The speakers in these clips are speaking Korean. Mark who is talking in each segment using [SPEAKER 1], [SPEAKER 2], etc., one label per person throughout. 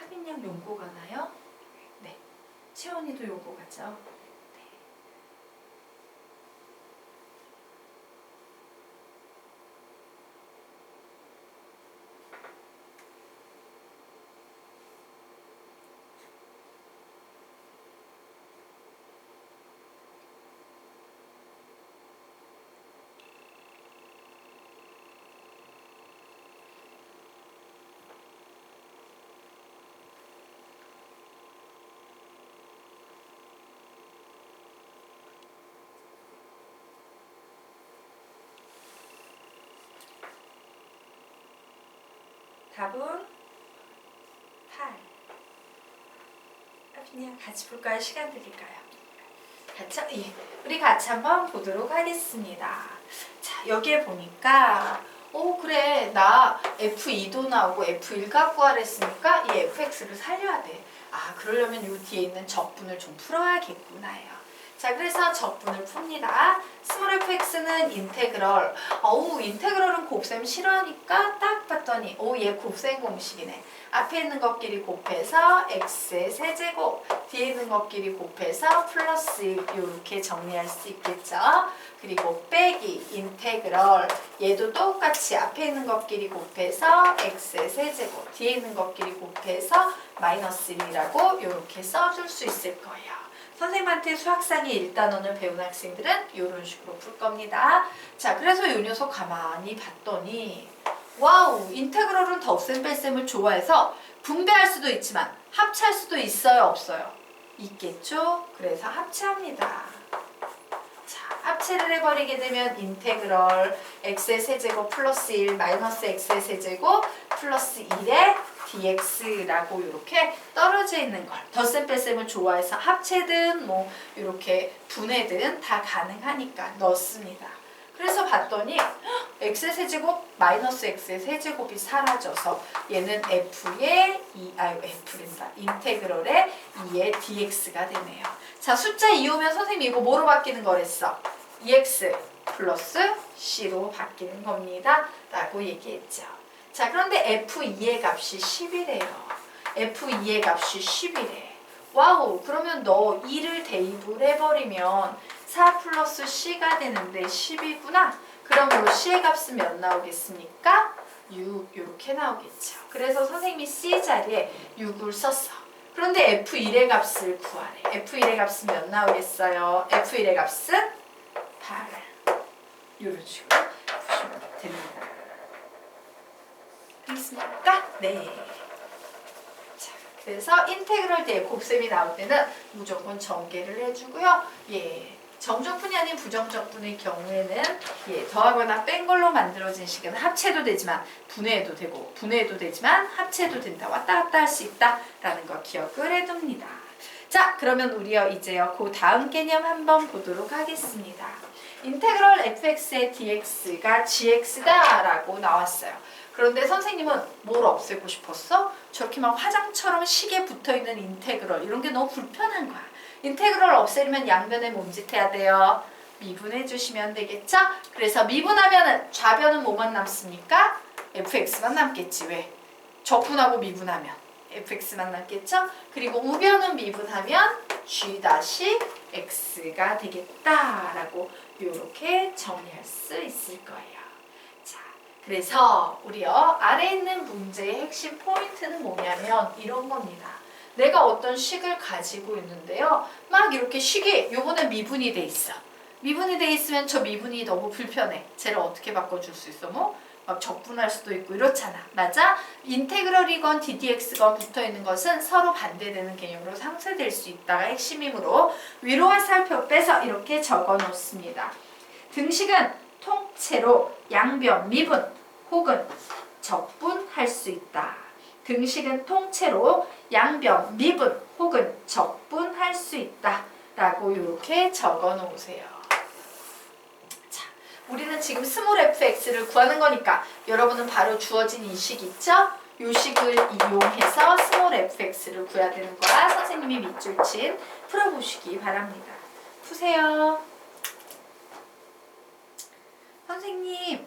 [SPEAKER 1] 하빈양 용고 가나요? 네. 채원이도 용고 가죠. 답은 8. 그냥 같이 볼까요? 시간 드릴까요? 같이, 우리 같이 한번 보도록 하겠습니다. 자, 여기에 보니까 그래, 나 F2도 나오고 F1 갖고 하랬으니까 이 fx를 살려야 돼. 그러려면 이 뒤에 있는 적분을 좀 풀어야겠구나요. 자, 그래서 적분을 풉니다. 스몰 fx는 인테그럴. 인테그럴은 곱셈 싫어하니까 딱 봤더니 얘 곱셈 공식이네. 앞에 있는 것끼리 곱해서 x의 세제곱, 뒤에 있는 것끼리 곱해서 플러스 이렇게 정리할 수 있겠죠. 그리고 빼기 인테그럴, 얘도 똑같이 앞에 있는 것끼리 곱해서 x의 세제곱, 뒤에 있는 것끼리 곱해서 마이너스 1이라고 이렇게 써줄 수 있을 거예요. 선생님한테 수학상의 1단원을 배운 학생들은 이런 식으로 풀 겁니다. 자, 그래서 이 녀석 가만히 봤더니 와우, 인테그럴은 덧셈 뺄셈을 좋아해서 분배할 수도 있지만 합체할 수도 있어요, 없어요? 있겠죠? 그래서 합체합니다. 자, 합체를 해버리게 되면 인테그럴 x의 세제곱 플러스 1 마이너스 x의 세제곱 플러스 1의 dx라고 이렇게 떨어져 있는 걸 덧셈 뺄셈을 좋아해서 합체든 뭐 이렇게 분해든 다 가능하니까 넣습니다. 그래서 봤더니 x의 세제곱 마이너스 x의 세제곱이 사라져서 얘는 f의 f랜다. 인테그럴의 2의 dx가 되네요. 자, 숫자 2 오면 선생님이 이거 뭐로 바뀌는 거랬어? 2x 플러스 c로 바뀌는 겁니다. 라고 얘기했죠. 자, 그런데 f2의 값이 10이래요. f2의 값이 10이래. 와우, 그러면 너 2를 대입을 해버리면 4 플러스 c가 되는데 10이구나. 그러므로 c의 값은 몇 나오겠습니까? 6 이렇게 나오겠죠. 그래서 선생님이 c 자리에 6을 썼어. 그런데 f1의 값을 구하래. f1의 값은 몇 나오겠어요? f1의 값은 8. 이런 식으로 보시면 됩니다. 있습니까? 네. 자, 그래서 인테그럴 뒤에 곱셈이 나올 때는 무조건 전개를 해주고요. 정적분이 아닌 부정적분의 경우에는 더하거나 뺀 걸로 만들어진 식은 합체도 되지만 분해해도 되고 분해해도 되지만 합체도 된다. 왔다 갔다 할 수 있다라는 거 기억을 해둡니다. 자, 그러면 우리요 이제요 그 다음 개념 한번 보도록 하겠습니다. 인테그럴 fx의 dx가 gx다 라고 나왔어요. 그런데 선생님은 뭘 없애고 싶었어? 저렇게 막 화장처럼 식에 붙어있는 인테그럴 이런 게 너무 불편한 거야. 인테그럴 없애려면 양변에 몸짓해야 돼요. 미분해 주시면 되겠죠? 그래서 미분하면은 좌변은 뭐만 남습니까? fx만 남겠지. 왜? 적분하고 미분하면 fx만 남겠죠? 그리고 우변은 미분하면 g-x가 되겠다라고 이렇게 정리할 수 있을 거예요. 그래서 우리요 아래에 있는 문제의 핵심 포인트는 뭐냐면 이런 겁니다. 내가 어떤 식을 가지고 있는데요. 막 이렇게 식이 요번에 미분이 돼 있어. 미분이 돼 있으면 저 미분이 너무 불편해. 쟤를 어떻게 바꿔줄 수 있어? 뭐? 막 적분할 수도 있고 이렇잖아. 맞아? 인테그럴이건 ddx건 붙어있는 것은 서로 반대되는 개념으로 상쇄될 수 있다가 핵심이므로 위로와 살펴 빼서 이렇게 적어 놓습니다. 등식은 통째로 양변, 미분 혹은 적분할 수 있다. 등식은 통째로 양변, 미분 혹은 적분할 수 있다. 라고 이렇게 적어 놓으세요. 자, 우리는 지금 스몰 fx를 구하는 거니까 여러분은 바로 주어진 이 식 있죠? 이 식을 이용해서 스몰 fx를 구해야 되는 거라 선생님이 밑줄 친 풀어보시기 바랍니다. 푸세요. 선생님,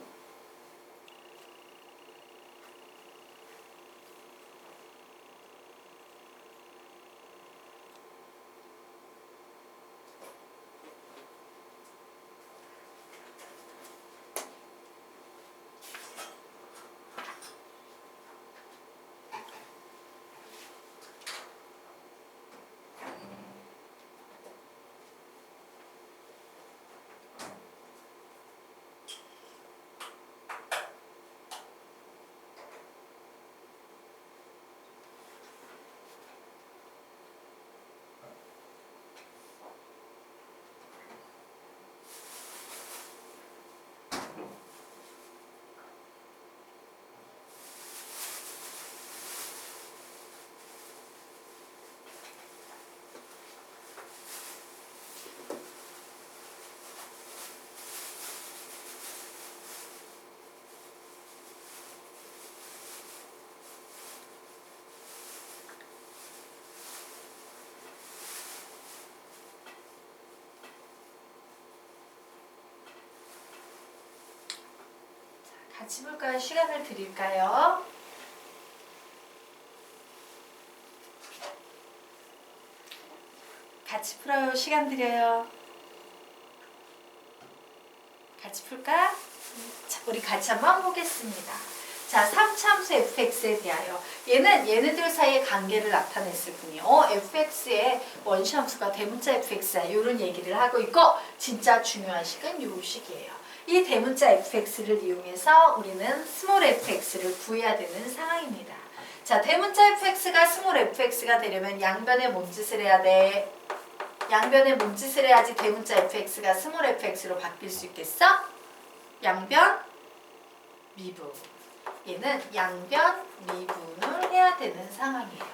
[SPEAKER 1] 같이 볼까요? 시간을 드릴까요? 같이 풀어요. 시간 드려요. 같이 풀까? 자, 우리 같이 한번 보겠습니다. 자, 3참수 fx에 대하여 얘네들 사이의 관계를 나타냈을 뿐이요. fx의 원시함수가 대문자 fx야. 이런 얘기를 하고 있고 진짜 중요한 식은 요 식이에요. 이 대문자 fx를 이용해서 우리는 스몰 fx를 구해야 되는 상황입니다. 자, 대문자 fx가 스몰 fx가 되려면 양변에 뭔 짓을 해야 돼? 양변에 뭔 짓을 해야지 대문자 fx가 스몰 fx로 바뀔 수 있겠어? 양변 미분. 얘는 양변 미분을 해야 되는 상황이에요.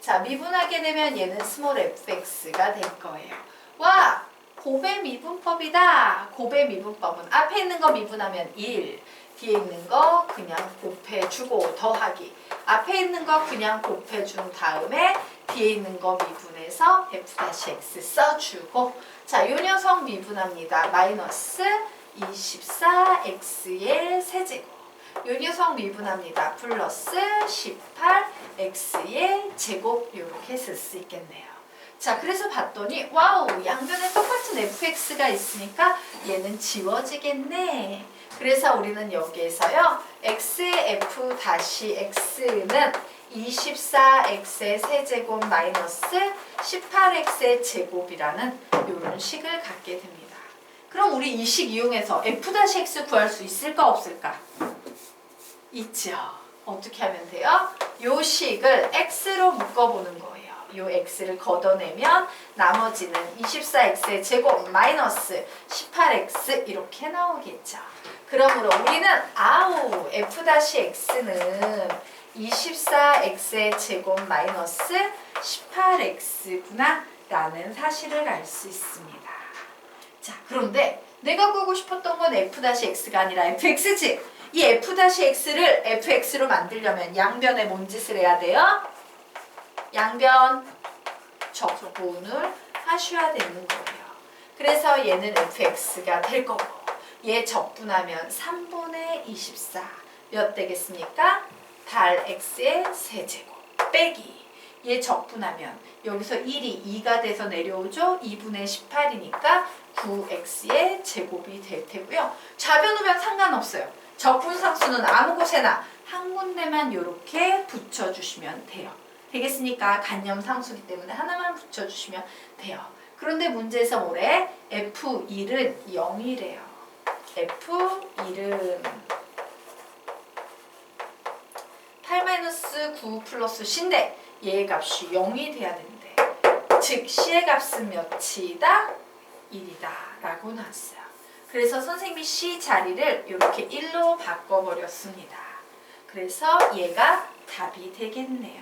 [SPEAKER 1] 자, 미분하게 되면 얘는 스몰 fx가 될 거예요. 와! 곱의 미분법이다. 곱의 미분법은 앞에 있는 거 미분하면 1, 뒤에 있는 거 그냥 곱해주고 더하기. 앞에 있는 거 그냥 곱해준 다음에 뒤에 있는 거 미분해서 f-x 써주고. 자, 요 녀석 미분합니다. 마이너스 24x의 세제곱. 요 녀석 미분합니다. 플러스 18x의 제곱. 요렇게 쓸 수 있겠네요. 자, 그래서 봤더니 와우, 양변에 똑같은 fx가 있으니까 얘는 지워지겠네. 그래서 우리는 여기에서요, x의 f-x는 24x의 세제곱 마이너스 18x의 제곱이라는 이런 식을 갖게 됩니다. 그럼 우리 이 식 이용해서 f-x 구할 수 있을까 없을까? 있죠. 어떻게 하면 돼요? 요 식을 x로 묶어보는 거예요. 요 x를 걷어내면 나머지는 24x의 제곱 마이너스 18x 이렇게 나오겠죠. 그러므로 우리는 아우 f-x는 24x의 제곱 마이너스 18x구나 라는 사실을 알 수 있습니다. 자, 그런데 내가 구하고 싶었던 건 f-x가 아니라 fx지. 이 f-x를 fx로 만들려면 양변에 뭔 짓을 해야 돼요? 양변 적분을 하셔야 되는 거예요. 그래서 얘는 fx가 될 거고 얘 적분하면 3분의 24 몇 되겠습니까? 8x의 세제곱 빼기 얘 적분하면 여기서 1이 2가 돼서 내려오죠. 2분의 18이니까 9x의 제곱이 될 테고요. 좌변 우변 상관없어요. 적분상수는 아무 곳에나 한 군데만 이렇게 붙여주시면 돼요. 되겠습니까? 간념상수기 때문에 하나만 붙여주시면 돼요. 그런데 문제에서 뭐래? F1은 0이래요. F1은 8-9 플러스 C인데 얘의 값이 0이 돼야 된대. 즉 C의 값은 몇이다? 1이다 라고 나왔어요. 그래서 선생님이 C 자리를 이렇게 1로 바꿔버렸습니다. 그래서 얘가 답이 되겠네요.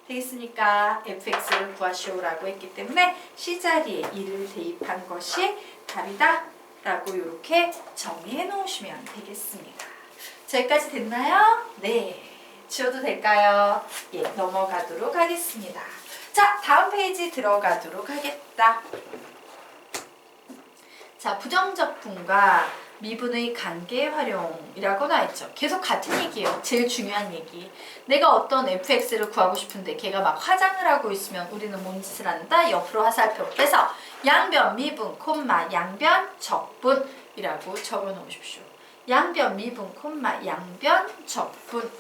[SPEAKER 1] 되겠습니까? fx를 구하시오라고 했기 때문에 C자리에 1을 대입한 것이 답이다 라고 이렇게 정리해 놓으시면 되겠습니다. 저기까지 됐나요? 네. 지워도 될까요? 예, 넘어가도록 하겠습니다. 자, 다음 페이지 들어가도록 하겠다. 자, 부정적분과 미분의 관계 활용이라고 나와있죠. 계속 같은 얘기예요. 제일 중요한 얘기. 내가 어떤 fx를 구하고 싶은데 걔가 막 화장을 하고 있으면 우리는 뭔 짓을 한다? 옆으로 화살표 빼서 양변 미분 콤마 양변 적분이라고 적어 놓으십시오. 양변 미분 콤마 양변 적분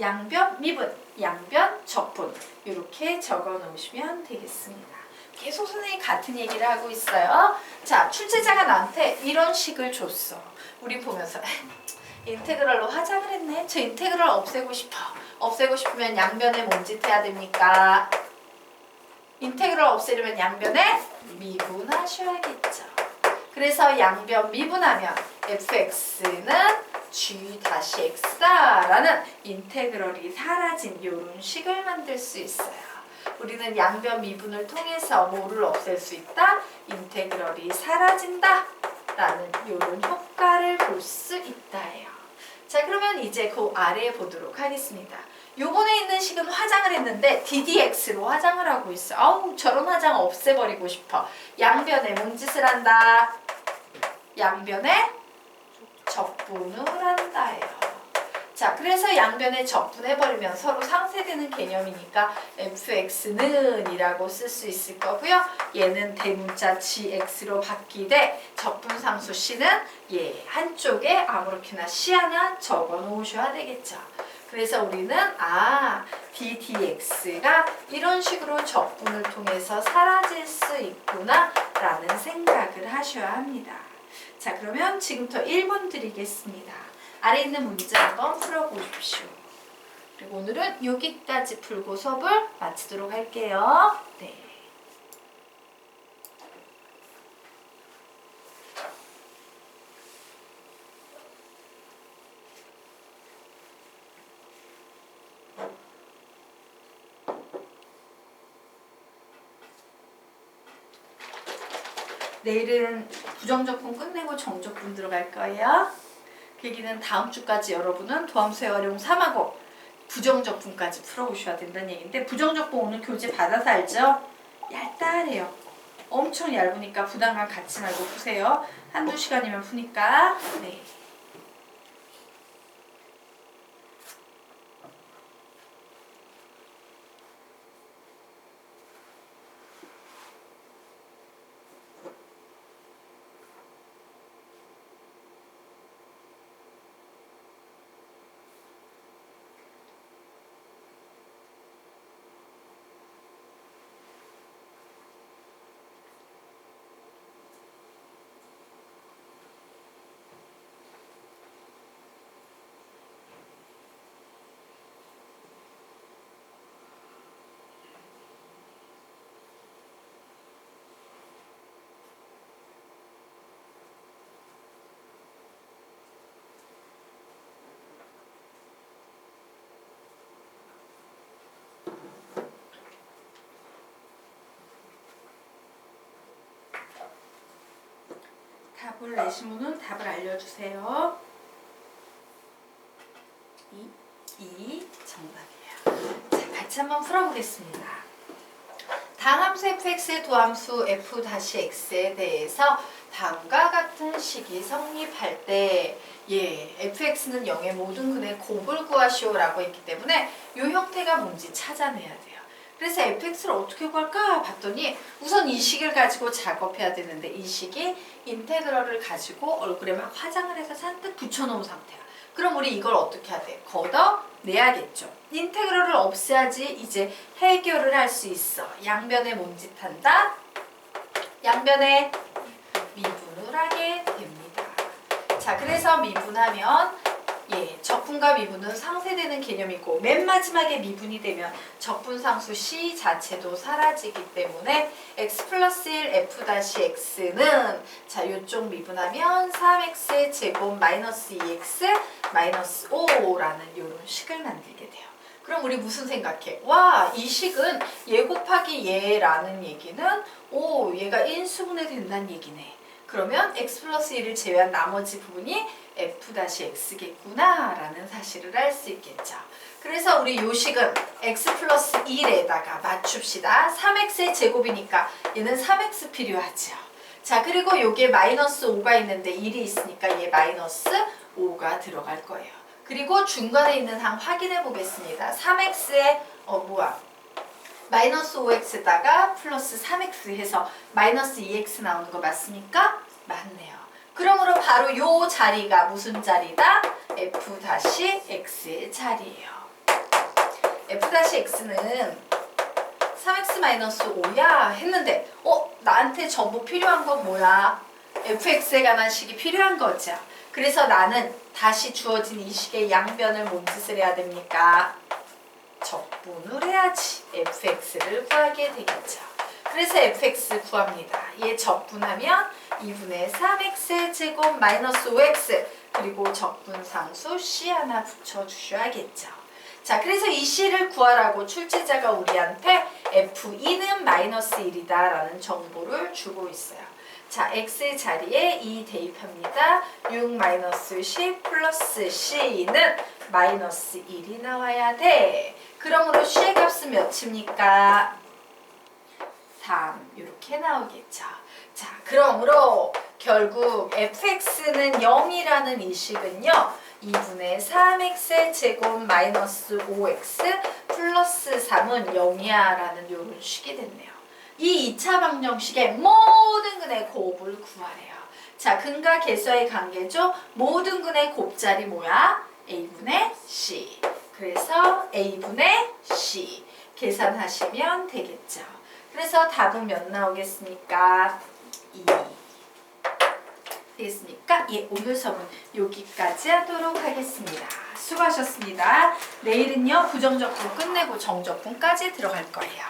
[SPEAKER 1] 양변 미분 양변 적분 이렇게 적어 놓으시면 되겠습니다. 계속 선생님이 같은 얘기를 하고 있어요. 자, 출제자가 나한테 이런 식을 줬어. 우리 보면서 인테그랄로 화장을 했네. 저 인테그랄 없애고 싶어. 없애고 싶으면 양변에 뭔 짓 해야 됩니까? 인테그랄 없애려면 양변에 미분하셔야겠죠. 그래서 양변 미분하면 fx는 g-x다라는 인테그럴이 사라진 이런 식을 만들 수 있어요. 우리는 양변 미분을 통해서 뭐를 없앨 수 있다? 인테그럴이 사라진다 라는 이런 효과를 볼 수 있다예요. 자, 그러면 이제 그 아래에 보도록 하겠습니다. 요번에 있는 식은 화장을 했는데 ddx로 화장을 하고 있어. 아우, 저런 화장 없애버리고 싶어. 양변에 뭔 짓을 한다? 양변에 적분을 한다예요. 자, 그래서 양변에 적분해버리면 서로 상쇄되는 개념이니까 fx는 이라고 쓸 수 있을 거고요. 얘는 대문자 gx로 바뀌되 적분상수 c는 한쪽에 아무렇게나 c 하나 적어 놓으셔야 되겠죠. 그래서 우리는 ddx가 이런 식으로 적분을 통해서 사라질 수 있구나 라는 생각을 하셔야 합니다. 자, 그러면 지금부터 1번 드리겠습니다. 아래 있는 문제 한번 풀어보십시오. 그리고 오늘은 여기까지 풀고 수업을 마치도록 할게요. 네. 내일은 부정적분 끝내고 정적분 들어갈 거예요. 그 얘기는 다음 주까지 여러분은 도함수의 활용 3하고 부정적분까지 풀어오셔야 된다는 얘기인데, 부정적분 오늘 교재 받아서 알죠? 얇다래요. 엄청 얇으니까 부담감 갖지 말고 푸세요. 한두 시간이면 푸니까. 네. 답을 내신 분은 답을 알려주세요. 2 정답이에요. 자, 같이 한번 풀어보겠습니다. 다함수 fx의 도함수 f-x에 대해서 다음과 같은 식이 성립할 때 fx는 0의 모든 근의 곱을 구하시오라고 했기 때문에 이 형태가 뭔지 찾아내야 돼요. 그래서 fx를 어떻게 구할까 봤더니 우선 이 식을 가지고 작업해야 되는데, 이 식이 인테그럴을 가지고 얼굴에 막 화장을 해서 잔뜩 붙여놓은 상태야. 그럼 우리 이걸 어떻게 해야 돼? 걷어내야겠죠. 인테그럴을 없애야지 이제 해결을 할 수 있어. 양변에 몸짓한다. 양변에 미분을 하게 됩니다. 자, 그래서 미분하면 적분과 미분은 상쇄되는 개념이고, 맨 마지막에 미분이 되면 적분상수 C 자체도 사라지기 때문에 x 플러스 1 f-x는 자, 요쪽 미분하면 3x의 제곱 마이너스 2x 마이너스 5라는 요런 식을 만들게 돼요. 그럼 우리 무슨 생각해? 와, 이 식은 얘 곱하기 얘라는 얘기는 얘가 인수분해 된다는 얘기네. 그러면 x 플러스 1을 제외한 나머지 부분이 f-x겠구나 라는 사실을 알 수 있겠죠. 그래서 우리 요 식은 x 플러스 1에다가 맞춥시다. 3x의 제곱이니까 얘는 3x 필요하죠. 자, 그리고 요게 마이너스 5가 있는데 1이 있으니까 얘 마이너스 5가 들어갈 거예요. 그리고 중간에 있는 항 확인해 보겠습니다. 3x에 마이너스 5x에다가 플러스 3x 해서 마이너스 2x 나오는 거 맞습니까? 맞네요. 그러므로 바로 요 자리가 무슨 자리다? f-x의 자리예요. f-x는 3x-5야 했는데 나한테 전부 필요한 건 뭐야? fx에 관한 식이 필요한 거죠. 그래서 나는 다시 주어진 이 식의 양변을 뭔 짓을 해야 됩니까? 적분을 해야지 fx를 구하게 되겠죠. 그래서 fx 구합니다. 얘 적분하면 2분의 3x 제곱 마이너스 5x 그리고 적분상수 c 하나 붙여주셔야겠죠. 자, 그래서 이 c를 구하라고 출제자가 우리한테 f2는 마이너스 1이다 라는 정보를 주고 있어요. 자, x 자리에 2 대입합니다. 6 마이너스 10 플러스 c는 마이너스 1이 나와야 돼. 그러므로 c의 값은 몇입니까? 3 이렇게 나오겠죠. 자, 그러므로 결국 fx는 0이라는 이 식은요. 2분의 3x의 제곱 마이너스 5x 플러스 3은 0이야 라는 요런 식이 됐네요. 이 2차 방정식의 모든 근의 곱을 구하래요. 자, 근과 계수의 관계죠. 모든 근의 곱자리 뭐야? a분의 c. 그래서 a분의 c 계산하시면 되겠죠. 그래서 답은 몇 나오겠습니까? 2. 되겠습니까? 예, 오늘 수업은 여기까지 하도록 하겠습니다. 수고하셨습니다. 내일은요, 부정적분 끝내고 정적분까지 들어갈 거예요.